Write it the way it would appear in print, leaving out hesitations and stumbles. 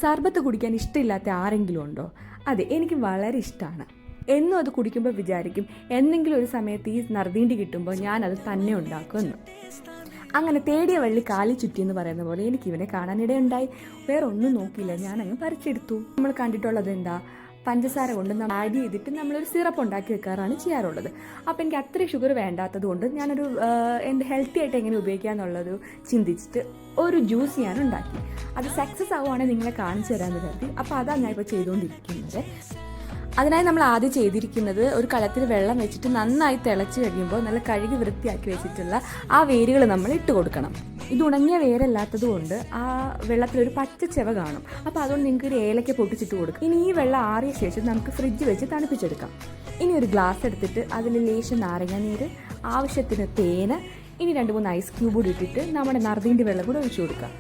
സർബത്ത് കുടിക്കാൻ ഇഷ്ടമില്ലാത്ത ആരെങ്കിലും ഉണ്ടോ? അതെ, എനിക്ക് വളരെ ഇഷ്ടമാണ്. എന്നും അത് കുടിക്കുമ്പോൾ വിചാരിക്കും എന്തെങ്കിലും ഒരു സമയത്ത് ഈ നറുതീണ്ടി കിട്ടുമ്പോൾ ഞാനത് തന്നെ ഉണ്ടാക്കുമെന്ന്. അങ്ങനെ തേടിയ വള്ളി കാലി ചുറ്റി എന്ന് പറയുന്ന പോലെ എനിക്ക് ഇവനെ കാണാനിടയുണ്ടായി. വേറെ ഒന്നും നോക്കിയില്ല, ഞാനങ്ങ് പറിച്ചെടുത്തു. നമ്മൾ കണ്ടിട്ടുള്ളത് എന്താ, പഞ്ചസാര കൊണ്ട് നമ്മൾ ആഡ് ചെയ്തിട്ട് നമ്മളൊരു സിറപ്പ് ഉണ്ടാക്കി വെക്കാറാണ് ചെയ്യാറുള്ളത്. അപ്പോൾ എനിക്ക് അത്രയും ഷുഗർ വേണ്ടാത്തത് കൊണ്ട് ഞാനൊരു എൻ്റെ ഹെൽത്തി ആയിട്ട് എങ്ങനെ ഉപയോഗിക്കാമെന്നുള്ളത് ചിന്തിച്ചിട്ട് ഒരു ജ്യൂസ് ഞാൻ ഉണ്ടാക്കി. അത് സക്സസ് ആവുകയാണെങ്കിൽ നിങ്ങളെ കാണിച്ചു തരാമെന്ന് കരുതി. അപ്പോൾ അതാണ് ഞാൻ ഇപ്പോൾ ചെയ്തുകൊണ്ടിരിക്കുന്നത്. അതിനായി നമ്മൾ ആദ്യം ചെയ്തിരിക്കുന്നത്, ഒരു കലത്തിൽ വെള്ളം വെച്ചിട്ട് നന്നായി തിളച്ച് കഴിയുമ്പോൾ നല്ല കഴുകി വൃത്തിയാക്കി വെച്ചിട്ടുള്ള ആ വേരുകൾ നമ്മൾ ഇട്ട് കൊടുക്കണം. ഇത് ഉണങ്ങിയ വേരല്ലാത്തത് കൊണ്ട് ആ വെള്ളത്തിലൊരു പച്ച ചെവ കാണും. അപ്പോൾ അതുകൊണ്ട് നിങ്ങൾക്ക് ഒരു ഏലക്ക പൊട്ടിച്ചിട്ട് കൊടുക്കും. ഇനി ഈ വെള്ളം ആറിയ ശേഷം നമുക്ക് ഫ്രിഡ്ജ് വെച്ച് തണുപ്പിച്ചെടുക്കാം. ഇനി ഒരു ഗ്ലാസ് എടുത്തിട്ട് അതിൽ ലേശം നാരങ്ങ നീര്, ആവശ്യത്തിന് തേന്, ഇനി 2-3 ഐസ് ക്യൂബ് കൂടി ഇട്ടിട്ട് നമ്മുടെ നറുതീണ്ടി വെള്ളം കൂടെ ഒഴിച്ചു കൊടുക്കാം.